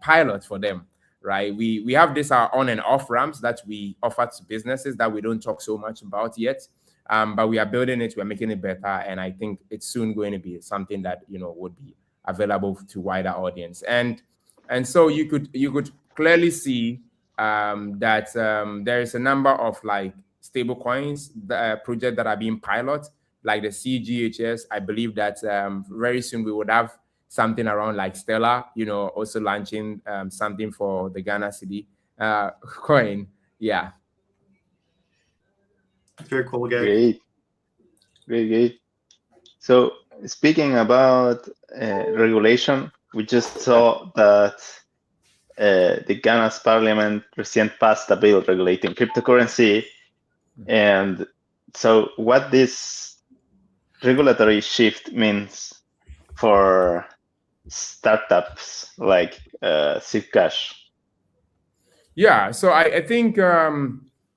pilot for them, right? We have this our on and off ramps that we offer to businesses that we don't talk so much about yet. But we are building it, we're making it better, and I think it's soon going to be something that would be available to wider audience. And so you could clearly see that there is a number of like stable coins projects that are being piloted, like the CGHS. I believe that very soon we would have something around like Stellar, also launching something for the Ghana city coin. Yeah. Very cool, guy. Great, great. So speaking about regulation, we just saw that the Ghana's parliament recently passed a bill regulating cryptocurrency. And so what this regulatory shift means for startups like Zcash. Yeah, so I think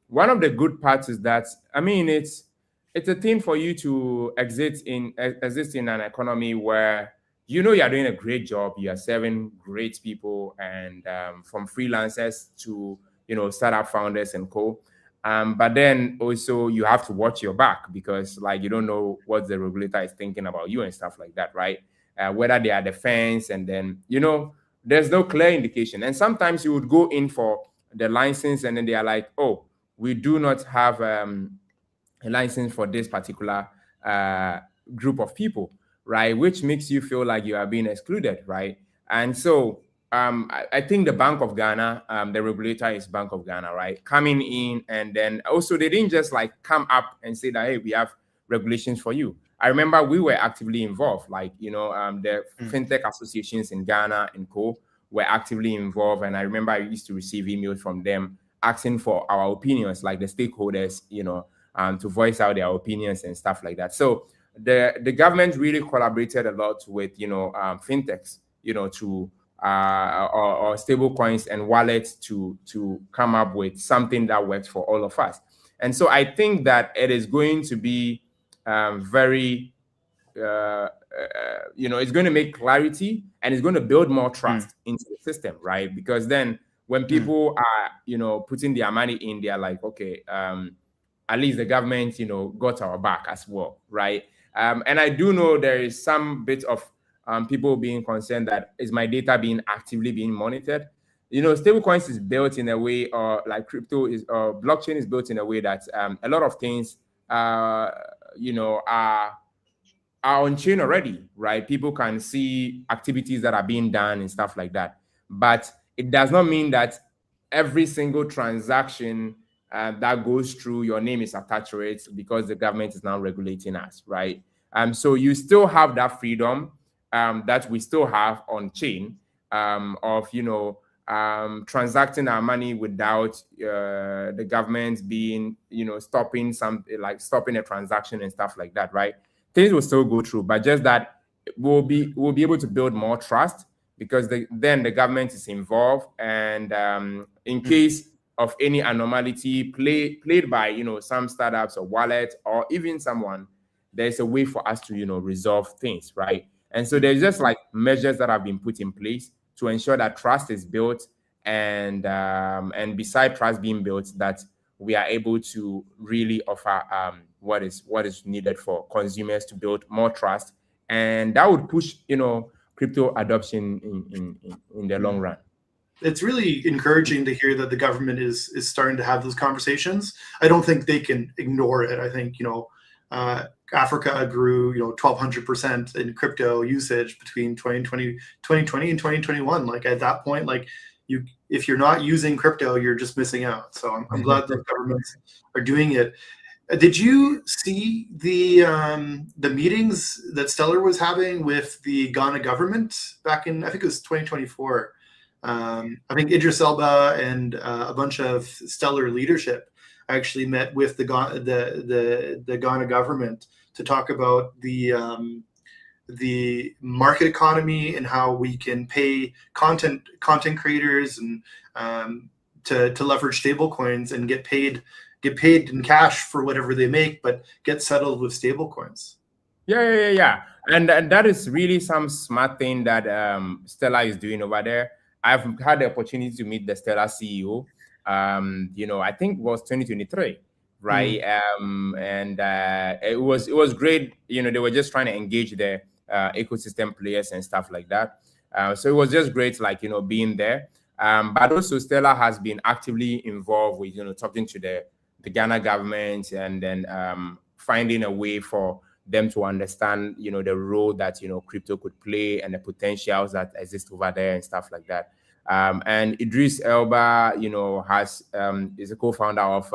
one of the good parts is that, I mean, it's a thing for you to exist in an economy where you are doing a great job, you are serving great people, and from freelancers to startup founders and co. But then also you have to watch your back, because like you don't know what the regulator is thinking about you and stuff like that, right? Whether they are the fence, and then there's no clear indication. And sometimes you would go in for the license, and then they are like, oh, we do not have a license for this particular group of people, right? Which makes you feel like you are being excluded, right? And so I think the Bank of Ghana, the regulator is Bank of Ghana, right? Coming in, and then also they didn't just like come up and say that, hey, we have regulations for you. I remember we were actively involved, like, the fintech associations in Ghana and co were actively involved. And I remember I used to receive emails from them asking for our opinions, like the stakeholders, to voice out their opinions and stuff like that. So the government really collaborated a lot with, fintechs, to or stable coins and wallets to come up with something that works for all of us. And so I think that it is going to be very, it's going to make clarity, and it's going to build more trust into the system, right? Because then when people are, putting their money in, they're like, okay, at least the government, got our back as well, right? And I do know there is some bit of people being concerned that is my data being actively being monitored. Stablecoins is built in a way, or like crypto is, or blockchain is built in a way that a lot of things, are on chain already, right? People can see activities that are being done and stuff like that. But it does not mean that every single transaction that goes through, your name is attached to it, because the government is now regulating us, right? So you still have that freedom that we still have on chain of, transacting our money without the government being, stopping a transaction and stuff like that, right? Things will still go through, but just that we'll be able to build more trust, because then the government is involved, and in case of any anomaly played by some startups or wallet or even someone, there's a way for us to resolve things, right? And so there's just like measures that have been put in place to ensure that trust is built, and beside trust being built, that we are able to really offer what is needed for consumers to build more trust, and that would push crypto adoption in the long run. It's really encouraging to hear that the government is starting to have those conversations. I don't think they can ignore it. I think Africa grew 1,200% in crypto usage between 2020 and 2021. Like at that point, like if you're not using crypto, you're just missing out. So I'm glad that governments are doing it. Did you see the meetings that Stellar was having with the Ghana government back in, I think it was 2024? I think Idris Elba and a bunch of Stellar leadership actually met with the Ghana government to talk about the market economy and how we can pay content creators and to leverage stable coins and get paid in cash for whatever they make, but get settled with stable coins. Yeah. And that is really some smart thing that Stella is doing over there. I've had the opportunity to meet the Stella CEO. I think it was 2023, right? And it was great. They were just trying to engage the ecosystem players and stuff like that. So it was just great, like being there. But also Stella has been actively involved with talking to the Ghana government, and then finding a way for them to understand, the role that crypto could play and the potentials that exist over there and stuff like that. And Idris Elba, has is a co-founder of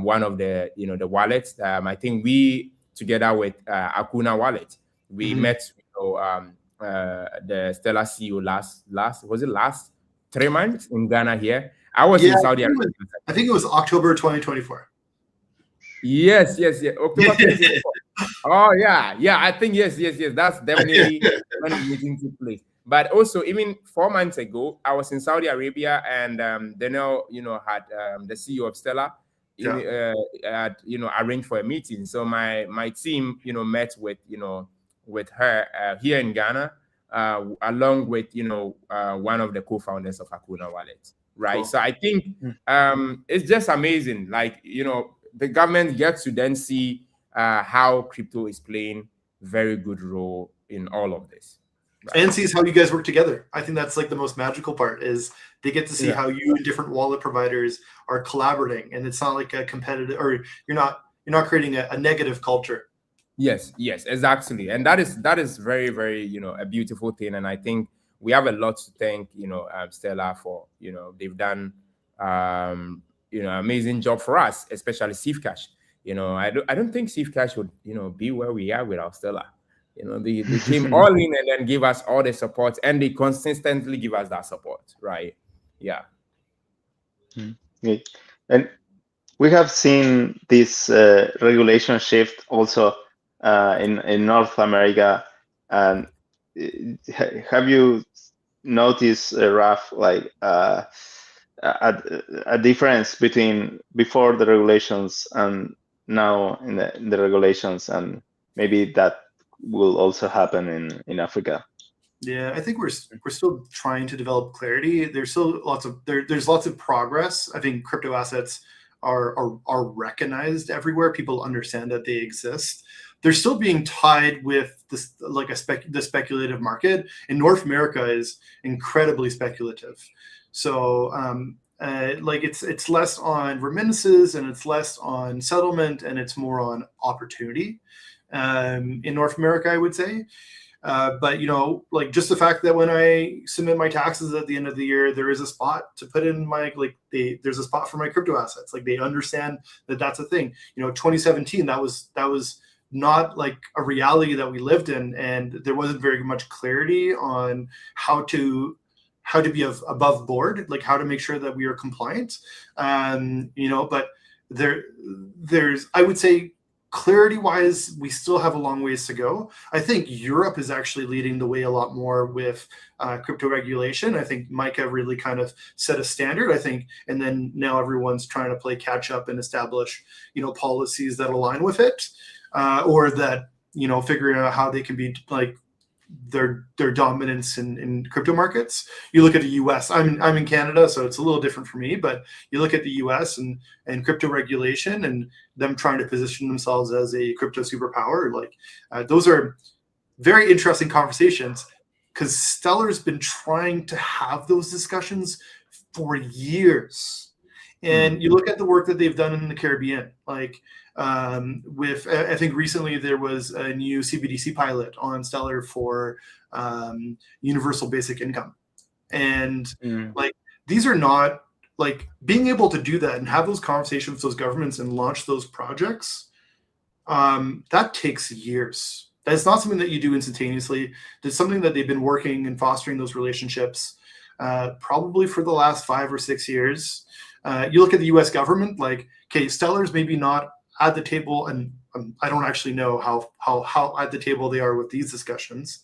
one of the wallets. I think we together with Akuna Wallet, we met the Stellar CEO last 3 months in Ghana here. I was Yeah, in Saudi Arabia. I think it was October 2024. Yes. October 2024. Oh yeah. I think yes. That's definitely when the meeting took place. But also, even 4 months ago, I was in Saudi Arabia, and Daniel, had the CEO of Stellar, had arranged for a meeting. So my team, met with her here in Ghana, along with one of the co-founders of Akuna Wallet, right? Cool. So I think it's just amazing. Like the government gets to then see how crypto is playing very good role in all of this. Right. And sees how you guys work together. I think that's like the most magical part, is they get to see how you and different wallet providers are collaborating, and it's not like a competitive, or you're not creating a negative culture. Yes, exactly. And that is very, very, a beautiful thing. And I think we have a lot to thank, Stella for. They've done amazing job for us, especially Steve Cash. I don't think Steve Cash would, be where we are without Stella. They came all in and then give us all the support, and they consistently give us that support, right? Yeah. Okay. And we have seen this regulation shift also in North America. And have you noticed, Raf, like a difference between before the regulations and now in the regulations, and maybe that will also happen in Africa? Yeah, I think we're still trying to develop clarity. There's still there's lots of progress. I think crypto assets are recognized everywhere. People understand that they exist. They're still being tied with this, like the speculative market in North America is incredibly speculative. So like it's less on remittances, and it's less on settlement, and it's more on opportunity in North America, I would say. But like just the fact that when I submit my taxes at the end of the year, there is a spot to put in my there's a spot for my crypto assets. Like they understand that that's a thing. 2017, that was not like a reality that we lived in, and there wasn't very much clarity on how to be above board, like how to make sure that we are compliant. But there's I would say, clarity wise, we still have a long ways to go. I think Europe is actually leading the way a lot more with crypto regulation. I think Micah really kind of set a standard, I think, and then now everyone's trying to play catch up and establish, policies that align with it, or that, figuring out how they can be like their dominance in crypto markets. You look at the US. I'm in Canada, so it's a little different for me, but you look at the US and crypto regulation and them trying to position themselves as a crypto superpower. Like those are very interesting conversations, because Stellar's been trying to have those discussions for years. And you look at the work that they've done in the Caribbean, like with, I think recently there was a new CBDC pilot on Stellar for universal basic income. And like, these are not, like, being able to do that and have those conversations with those governments and launch those projects, that takes years. That's not something that you do instantaneously. It's something that they've been working and fostering those relationships probably for the last 5 or 6 years. You look at the U.S. government, like, okay, Stellar's maybe not at the table, and I don't actually know how at the table they are with these discussions,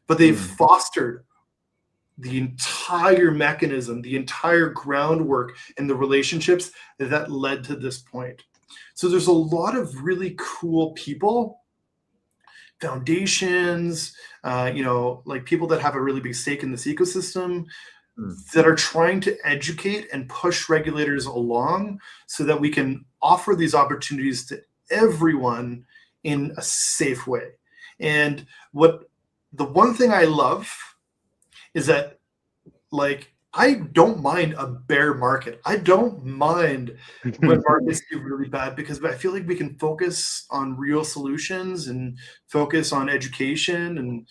but they've fostered the entire mechanism, the entire groundwork, and the relationships that led to this point. So there's a lot of really cool people foundations, like people that have a really big stake in this ecosystem Mm. that are trying to educate and push regulators along so that we can offer these opportunities to everyone in a safe way. And the one thing I love is that, like, I don't mind a bear market. I don't mind when markets do really bad, because I feel like we can focus on real solutions and focus on education, and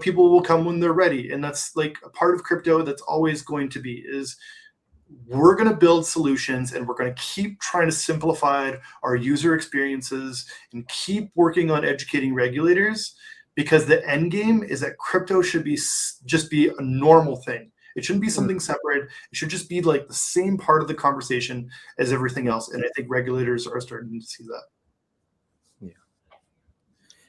people will come when they're ready. And that's like a part of crypto that's always going to be, is we're going to build solutions and we're going to keep trying to simplify our user experiences and keep working on educating regulators, because the end game is that crypto should be just be a normal thing. It shouldn't be something separate. It should just be like the same part of the conversation as everything else. And I think regulators are starting to see that. Yeah,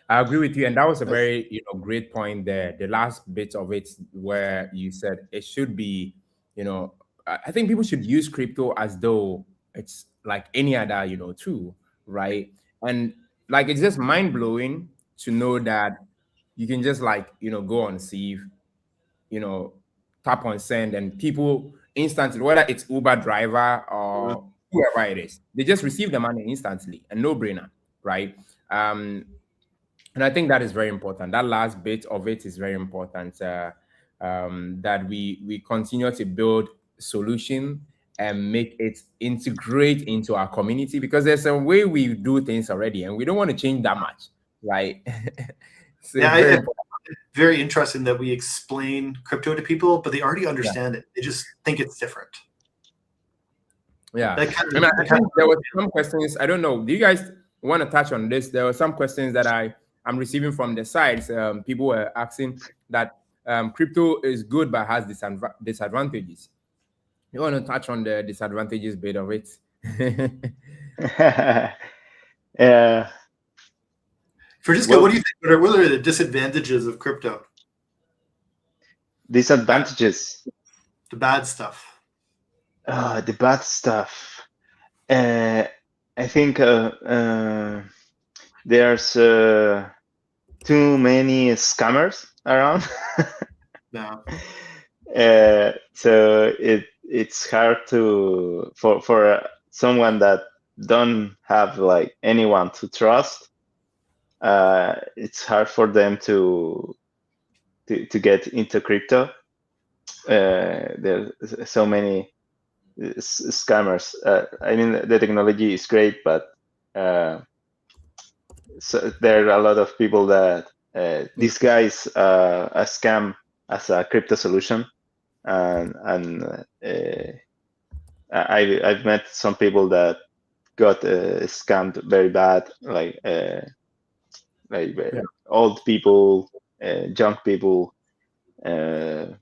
I agree with you, and that was a very great point there. The last bit of it where you said it should be, I think people should use crypto as though it's like any other tool, right? And like it's just mind blowing to know that you can just like go on Sieve, you know, tap on send, and people instantly, whether it's Uber driver or whoever it is, they just receive the money instantly, a no brainer, right? And I think that is very important. That last bit of it is very important. That we continue to build solution and make it integrate into our community, because there's a way we do things already, and we don't want to change that much, right? So Yeah, it's very it's important. very interesting that we explain crypto to people, but they already understand it. They just think it's different. Yeah, That kind I mean, I that kind think there were some questions. I don't know. Do you guys want to touch on this? There were some questions that I'm receiving from the sites. People were asking that crypto is good but has disadvantages. You want to touch on the disadvantages bit of it? Yeah. Francisco, what do you think? What are the disadvantages of crypto? Disadvantages. The bad stuff. The bad stuff. I think there's too many scammers around. Yeah. So it's hard for someone that don't have like anyone to trust. It's hard for them to get into crypto. There's so many scammers. I mean, the technology is great, but so there are a lot of people that disguise a scam as a crypto solution, and I've met some people that got scammed very bad, like Yeah. old people, young people. Yeah.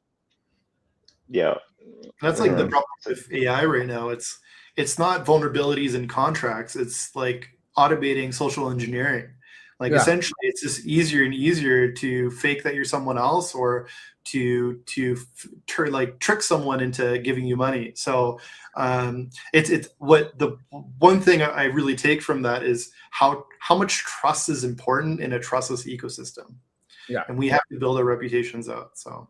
That's like the problem with AI right now. It's not vulnerabilities in contracts. It's like automating social engineering. Like essentially, it's just easier and easier to fake that you're someone else, or to trick someone into giving you money. So it's what the one thing I really take from that is how much trust is important in a trustless ecosystem. Yeah. And we have to build our reputations out. So.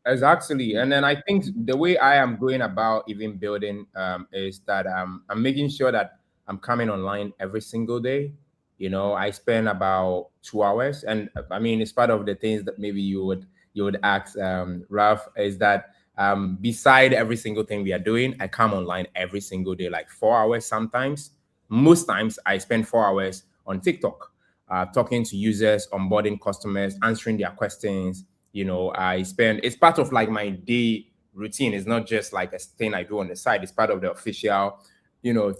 Exactly. And then I think the way I am going about even building is that I'm making sure that I'm coming online every single day. I spend about 2 hours, and I mean it's part of the things that maybe you would ask Ralph, is that beside every single thing we are doing, I come online every single day, like 4 hours sometimes. Most times I spend 4 hours on TikTok, talking to users, onboarding customers, answering their questions. It's part of like my day routine. It's not just like a thing I do on the side. It's part of the official,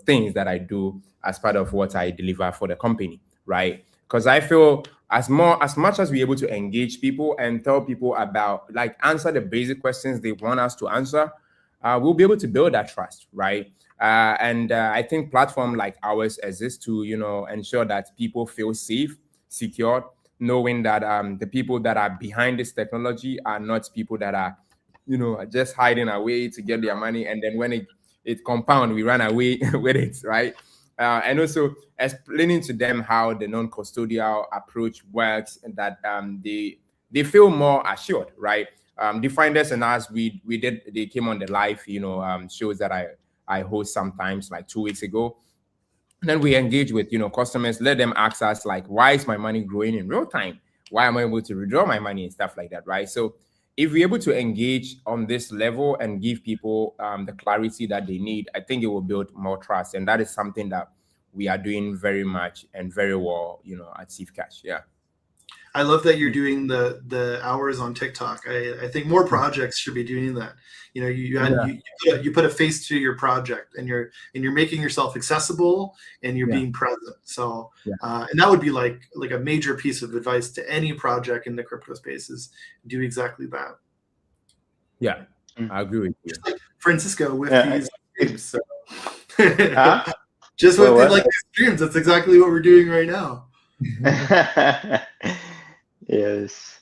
things that I do as part of what I deliver for the company, right? Because I feel as much as we're able to engage people and tell people about, like, answer the basic questions they want us to answer, we'll be able to build that trust, right? And I think platform like ours exist to, ensure that people feel safe, secure, knowing that the people that are behind this technology are not people that are, just hiding away to get their money, and then when it compound, we run away with it, right? and also explaining to them how the non-custodial approach works, and that they feel more assured, right? The finders and us, they came on the live, shows that I host sometimes, like 2 weeks ago. And then we engage with customers, let them ask us like, why is my money growing in real time? Why am I able to withdraw my money and stuff like that, right? So if we're able to engage on this level and give people the clarity that they need, I think it will build more trust, and that is something that we are doing very much and very well, at Safe Cash. Yeah. I love that you're doing the hours on TikTok. I think more projects should be doing that. You know, you put a face to your project, and you're making yourself accessible, and you're being present. So and that would be like a major piece of advice to any project in the crypto space, is do exactly that. Yeah, I agree with you. Just like Francisco with these streams. So. Just with these streams, that's exactly what we're doing right now. Yes.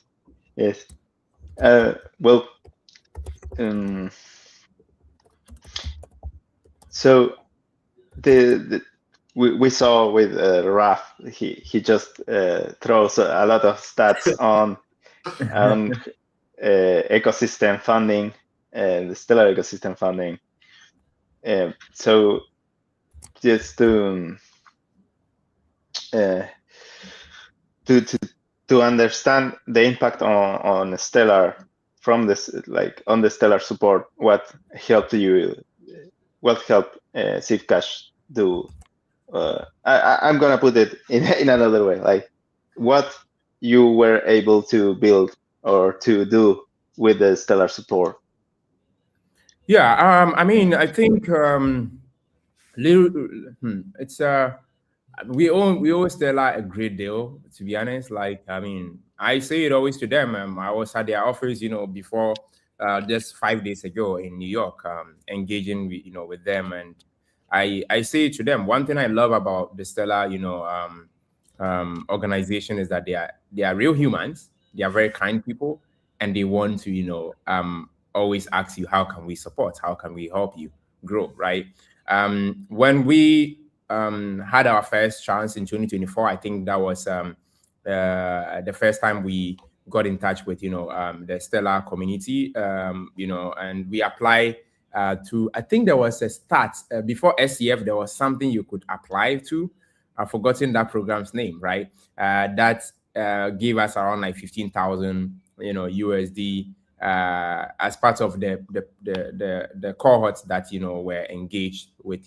Well, so we saw with Raf, he just throws a lot of stats on ecosystem funding and the Stellar ecosystem funding. So just to understand the impact on Stellar from this, like on the Stellar support, what helped Safe Cash do? I'm gonna put it in another way, like what you were able to build or to do with the Stellar support. Yeah, I mean, I think it's we owe Stella a great deal, to be honest. Like, I mean, I say it always to them. I was at their office, before just 5 days ago in New York, engaging with them, and I say to them, one thing I love about the Stella, organization is that they are real humans. They are very kind people, and they want to always ask you, how can we support? How can we help you grow? Right? When we had our first chance in 2024, I think that was the first time we got in touch with the Stellar community, and we apply to, I think there was a start before SCF. There was something you could apply to. I've forgotten that program's name, right? That gave us around like 15,000 USD as part of the cohorts that were engaged with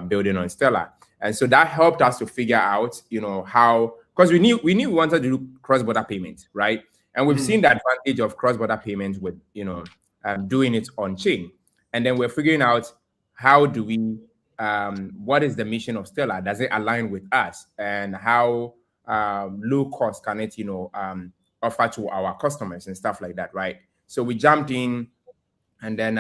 building on Stellar. And so that helped us to figure out how, because we knew we wanted to do cross-border payments, right? And we've seen the advantage of cross-border payments with doing it on chain. And then we're figuring out, how do we what is the mission of Stellar? Does it align with us? And how low cost can it offer to our customers and stuff like that, right? So we jumped in, and then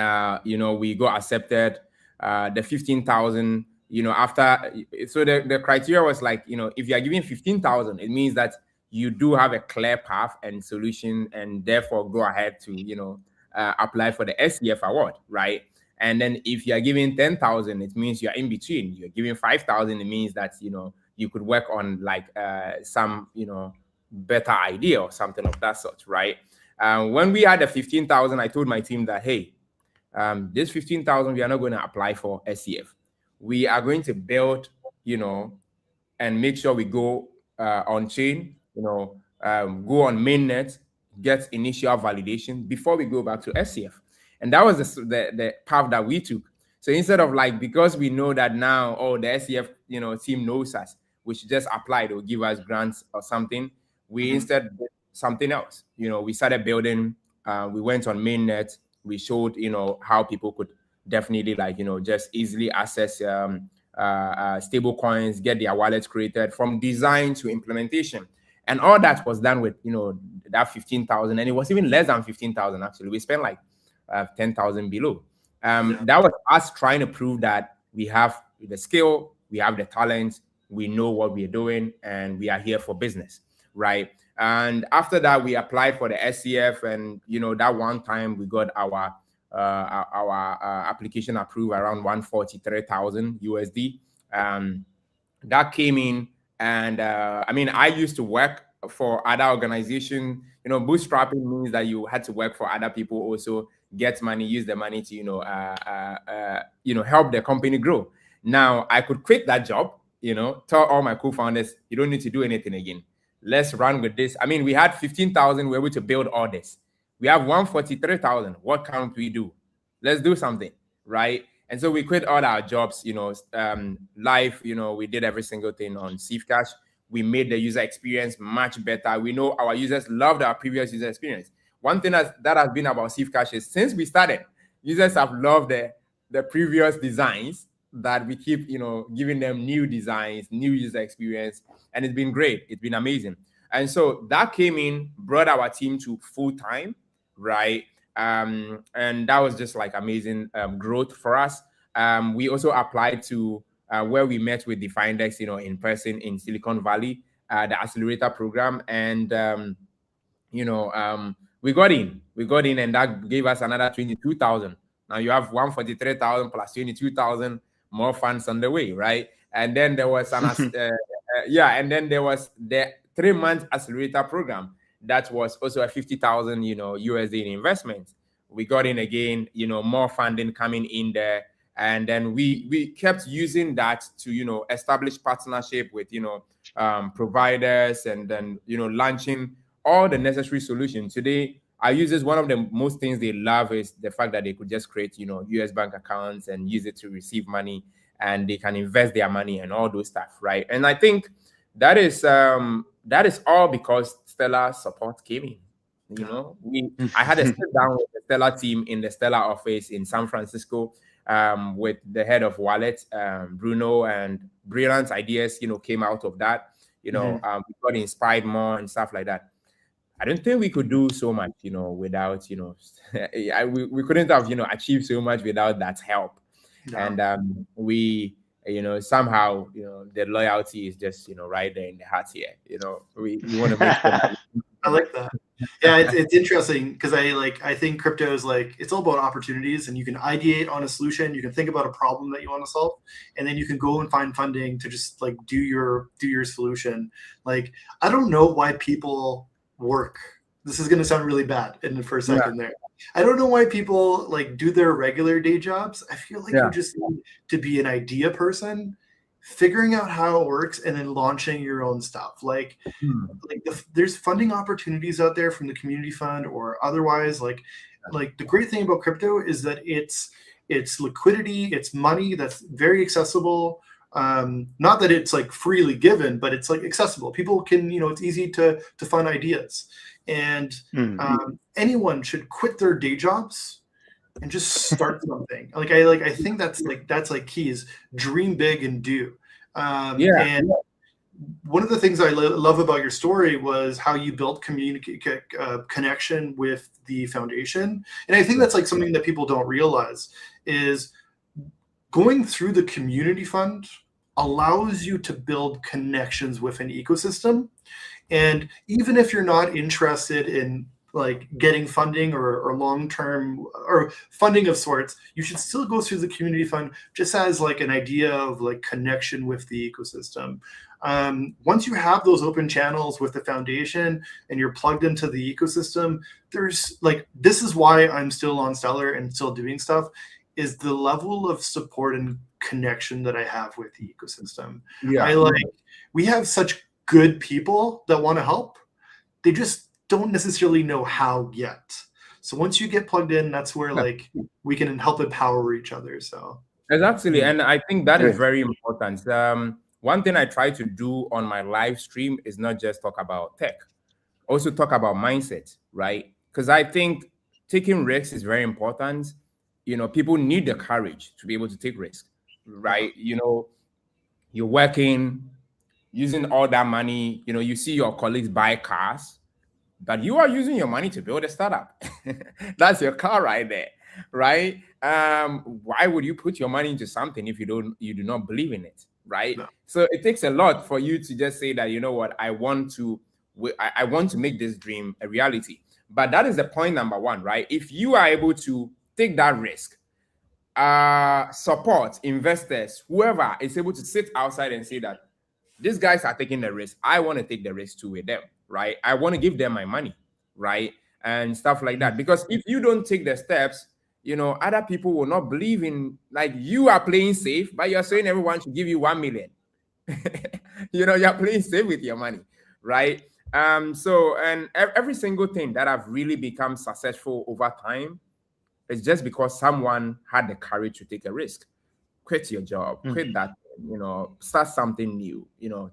we got accepted. The 15,000, after, so the criteria was like, if you are giving 15,000, it means that you do have a clear path and solution, and therefore go ahead to apply for the SCF award, right? And then if you are giving 10,000, it means you're in between. You're giving 5,000, it means that you could work on like some better idea or something of that sort, right? When we had the 15,000, I told my team that, hey, this 15,000, we are not going to apply for SCF. We are going to build, and make sure we go on chain, go on mainnet, get initial validation before we go back to SCF. And that was the path that we took. So instead of like, because we know that now, the SCF team knows us, we should just apply, they'll give us grants or something. We instead did something else. We started building. We went on mainnet. We showed how people could definitely like just easily access stable coins, get their wallets created from design to implementation. And all that was done with that 15,000, and it was even less than 15,000 actually. We spent like 10,000 below. That was us trying to prove that we have the skill, we have the talent, we know what we're doing, and we are here for business, right? And after that, we applied for the SCF, and that one time we got our application approved around 143,000 USD. That came in, and I mean, I used to work for other organizations. Bootstrapping means that you had to work for other people, also get money, use the money to help the company grow. Now I could quit that job, tell all my co-founders, you don't need to do anything again. Let's run with this. I mean, we had 15,000, we were able to build all this. We have 143,000. What can't we do? Let's do something, right? And so we quit all our jobs, live, we did every single thing on Cash. We made the user experience much better. We know our users loved our previous user experience. One thing that has been about Cash is since we started, users have loved the previous designs, that we keep, giving them new designs, new user experience, and it's been great. It's been amazing. And so that came in, brought our team to full time, right? And that was just like amazing growth for us. We also applied to where we met with the Findex, in person in Silicon Valley, the accelerator program, and we got in, and that gave us another 22,000. Now you have 143,000 plus 22,000 more funds on the way, right? And then there was and then there was the 3-month accelerator program that was also a 50,000 USD in investment. We got in again, more funding coming in there, and then we kept using that to establish partnership with providers, and then launching all the necessary solutions. Today our users, one of the most things they love is the fact that they could just create US bank accounts and use it to receive money, and they can invest their money and all those stuff, right? And I think that is all because Stellar support came in. I had a sit down with the Stellar team in the Stellar office in San Francisco, with the head of Wallet, Bruno, and brilliant ideas came out of that. We got inspired more and stuff like that. I don't think we could do so much, without, we couldn't have, achieved so much without that help. Yeah. And we, somehow, the loyalty is just, right there in the heart here. We want to make sure that I like that. Yeah, it's interesting because I think crypto is it's all about opportunities, and you can ideate on a solution, you can think about a problem that you want to solve, and then you can go and find funding to just do your solution. I don't know why people work. This is going to sound really bad in the first second there. I don't know why people do their regular day jobs. I feel like you just need to be an idea person, figuring out how it works, and then launching your own stuff. There's funding opportunities out there from the community fund or otherwise. The great thing about crypto is that it's liquidity, it's money that's very accessible. Not that it's freely given, but it's accessible. People can, it's easy to fund ideas, and anyone should quit their day jobs and just start something. I think that's key is dream big and do. And one of the things I love about your story was how you built connection with the foundation, and I think that's something that people don't realize is going through the community fund allows you to build connections with an ecosystem. And even if you're not interested in getting funding or long-term or funding of sorts, you should still go through the community fund just as an idea of connection with the ecosystem. Once you have those open channels with the foundation and you're plugged into the ecosystem, there's this is why I'm still on Stellar and still doing stuff, is the level of support and connection that I have with the ecosystem. We have such good people that want to help. They just don't necessarily know how yet. So once you get plugged in, that's where we can help empower each other. So exactly, and I think that is very important. One thing I try to do on my live stream is not just talk about tech, also talk about mindset, right? Because I think taking risks is very important. People need the courage to be able to take risks, right? You're working, using all that money, you see your colleagues buy cars, but you are using your money to build a startup. That's your car right there, right? Why would you put your money into something if you do not believe in it, right? No. So it takes a lot for you to just say that, I want to make this dream a reality. But that is the point number one, right? If you are able to take that risk, support investors, whoever is able to sit outside and say that these guys are taking the risk. I want to take the risk too with them, right? I want to give them my money, right? And stuff like that. Because if you don't take the steps, other people will not believe in, like, you are playing safe, but you're saying everyone should give you 1 million. You're playing safe with your money, right? So, and every single thing that I've really become successful over time is just because someone had the courage to take a risk. Quit your job, quit that, start something new,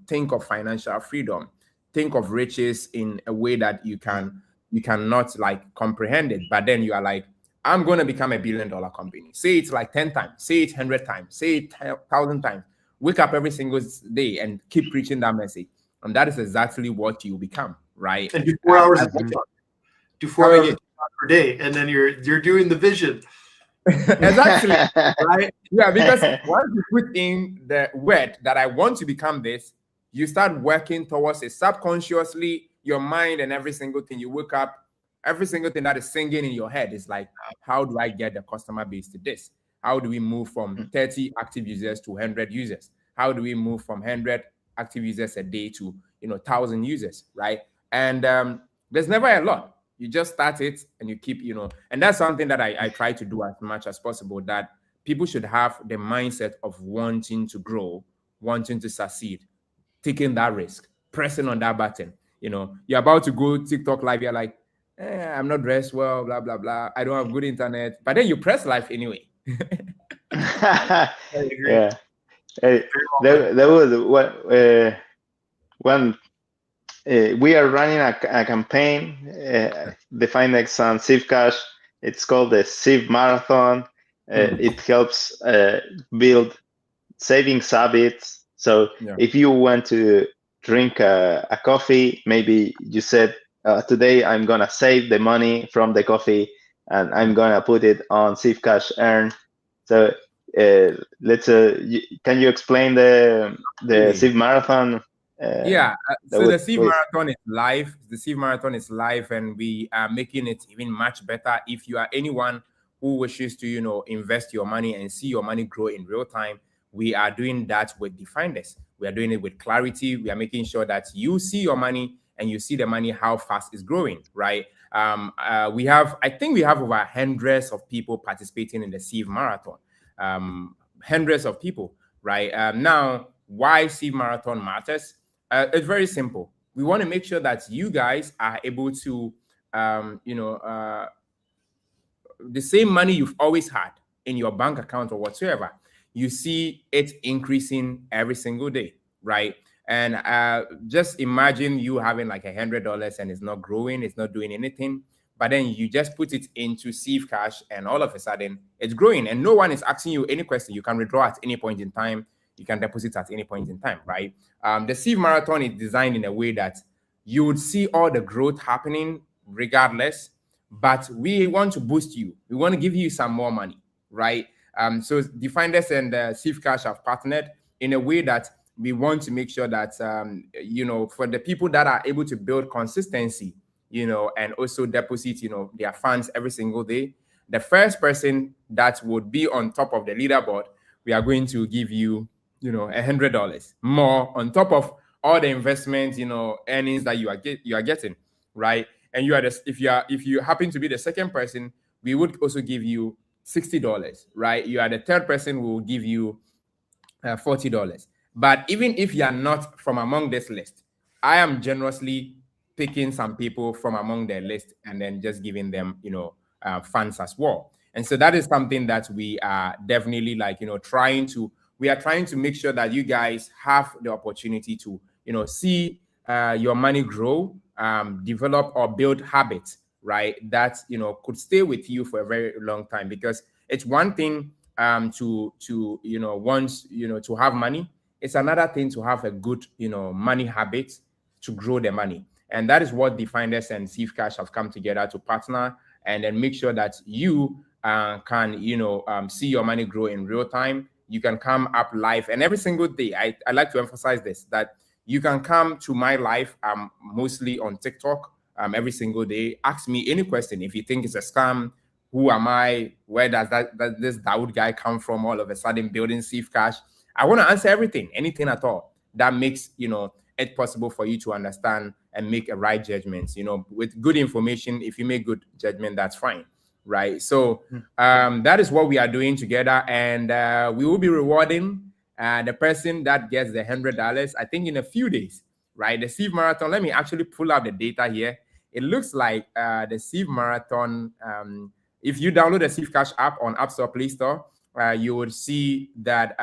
think of financial freedom, think of riches in a way that you cannot like comprehend it. But then you are like, I'm going to become a $1 billion company. Say it like 10 times, say it 100 times, say it 1,000 times. Wake up every single day and keep preaching that message. And that is exactly what you become, right? And do 4 hours of TikTok. Do 4 hours of TikTok per day, and then you're doing the vision. Exactly, right? Yeah, because once you put in the word that I want to become this, you start working towards it subconsciously. Your mind and every single thing you wake up, every single thing that is singing in your head is like, how do I get the customer base to this? How do we move from 30 active users to 100 users? How do we move from 100 active users a day to 1,000 users, right? And there's never a lot. You just start it and you keep, and that's something that I try to do as much as possible, that people should have the mindset of wanting to grow, wanting to succeed, taking that risk, pressing on that button. You're about to go TikTok live, you're like, I'm not dressed well, blah, blah, blah. I don't have good internet. But then you press live anyway. Yeah. There was one we are running a campaign defined on Cash. It's called the Civ Marathon. It helps build savings habits. So if you want to drink a coffee, maybe you said, today I'm going to save the money from the coffee and I'm going to put it on Cash Earn. So can you explain the Civ Marathon? So the Civ Marathon is live. The Civ Marathon is live, and we are making it even much better. If you are anyone who wishes to, invest your money and see your money grow in real time, we are doing that with Definders. We are doing it with clarity. We are making sure that you see your money and you see the money, how fast it's growing, right? I think we have over hundreds of people participating in the Civ Marathon. Hundreds of people, right? Now, why Civ Marathon matters? It's very simple. We want to make sure that you guys are able to, the same money you've always had in your bank account or whatsoever, you see it increasing every single day, right? And just imagine you having like $100 and it's not growing, it's not doing anything, but then you just put it into Civ Cash and all of a sudden it's growing and no one is asking you any question. You can withdraw at any point in time. You can deposit at any point in time, right? The Civ Marathon is designed in a way that you would see all the growth happening regardless, but we want to boost you. We want to give you some more money, right? So Definders and Civ Cash have partnered in a way that we want to make sure that, for the people that are able to build consistency, and also deposit, their funds every single day, the first person that would be on top of the leaderboard, we are going to give you, $100 more on top of all the investments, earnings that you are getting, right? And if you happen to be the second person, we would also give you $60, right? You are the third person, we will give you $40. But even if you are not from among this list, I am generously picking some people from among their list and then just giving them, funds as well. And so that is something that we are definitely we are trying to make sure that you guys have the opportunity to, see your money grow, develop or build habits, right? That, could stay with you for a very long time, because it's one thing to once, to have money. It's another thing to have a good, money habit to grow the money. And that is what Definders and Civ Cash have come together to partner and then make sure that you can, see your money grow in real time. You can come up live, and every single day, I like to emphasize this, that you can come to my live, mostly on TikTok, every single day. Ask me any question. If you think it's a scam, who am I? Where does this Dawood guy come from? All of a sudden, building Safe Cash. I want to answer everything, anything at all that makes it possible for you to understand and make a right judgment. With good information, if you make good judgment, that's fine, right? So that is what we are doing together, and we will be rewarding the person that gets the $100. I think in a few days, right? The Steve Marathon. Let me actually pull up the data here. It looks like the Steve Marathon. If you download the Steve Cash app on App Store, Play Store, you would see that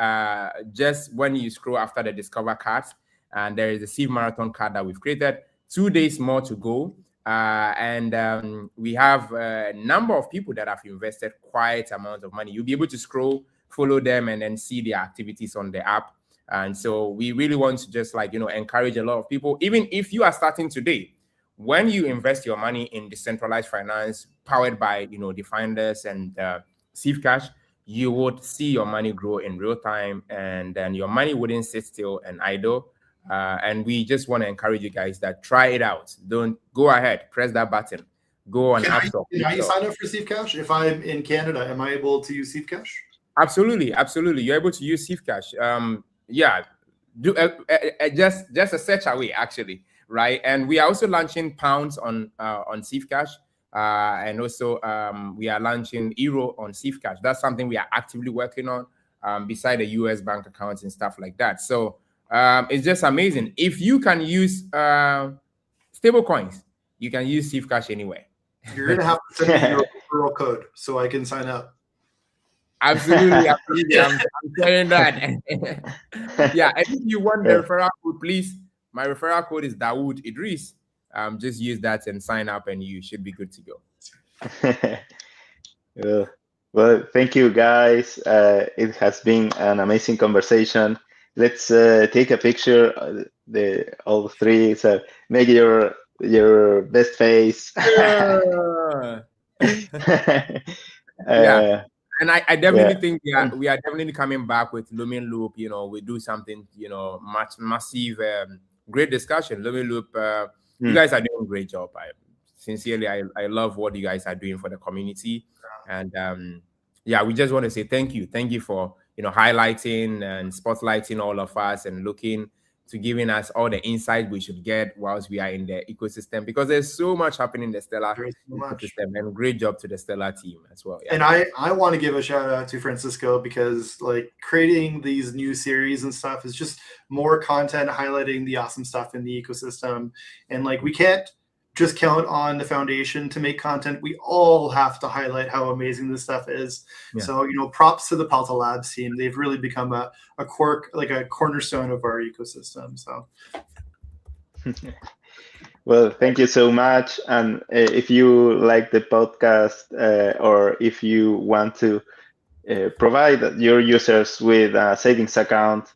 just when you scroll after the Discover cards, and there is a Steve Marathon card that we've created. 2 days more to go. And we have a number of people that have invested quite amount of money. You'll be able to scroll, follow them, and then see their activities on the app. And so we really want to just encourage a lot of people, even if you are starting today. When you invest your money in decentralized finance powered by the founders and Safe Cash, you would see your money grow in real time, and then your money wouldn't sit still and idle. And we just want to encourage you guys that try it out. Don't go ahead, press that button, go on App Store. Can I sign up for Safe Cash? If I'm in Canada, am I able to use Safe Cash? Absolutely. You're able to use Safe Cash. Yeah, do just a search away actually, right? And we are also launching pounds on Safe Cash. And also we are launching euro on Safe Cash. That's something we are actively working on, beside the US bank accounts and stuff like that. So it's just amazing. If you can use stable coins, you can use Safe Cash anywhere. You're gonna have to send me your referral code so I can sign up. Absolutely. I'm saying that. Yeah, and if you want the referral code, please. My referral code is Dawood Idris. Just use that and sign up, and you should be good to go. Well, thank you, guys. It has been an amazing conversation. Let's take a picture. All three. So make your best face. Yeah. And I definitely think we are definitely coming back with Lumen Loop. We do something, massive, great discussion. Lumen Loop, you guys are doing a great job. I love what you guys are doing for the community. And we just want to say thank you. Thank you for, highlighting and spotlighting all of us and looking to giving us all the insight we should get whilst we are in the ecosystem, because there's so much happening in the Stellar ecosystem, and great job to the Stellar team as well. Yeah. And I want to give a shout out to Francisco, because creating these new series and stuff is just more content highlighting the awesome stuff in the ecosystem. And we can't just count on the foundation to make content. We all have to highlight how amazing this stuff is. Yeah. So, props to the Palta Labs team. They've really become a cornerstone of our ecosystem. So, well, thank you so much. And if you like the podcast, or if you want to provide your users with a savings account,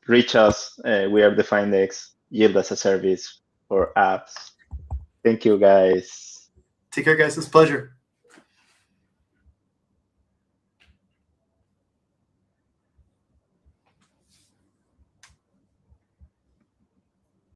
reach us. We are the Findex Yield as a Service for apps. Thank you, guys. Take care, guys. It's a pleasure.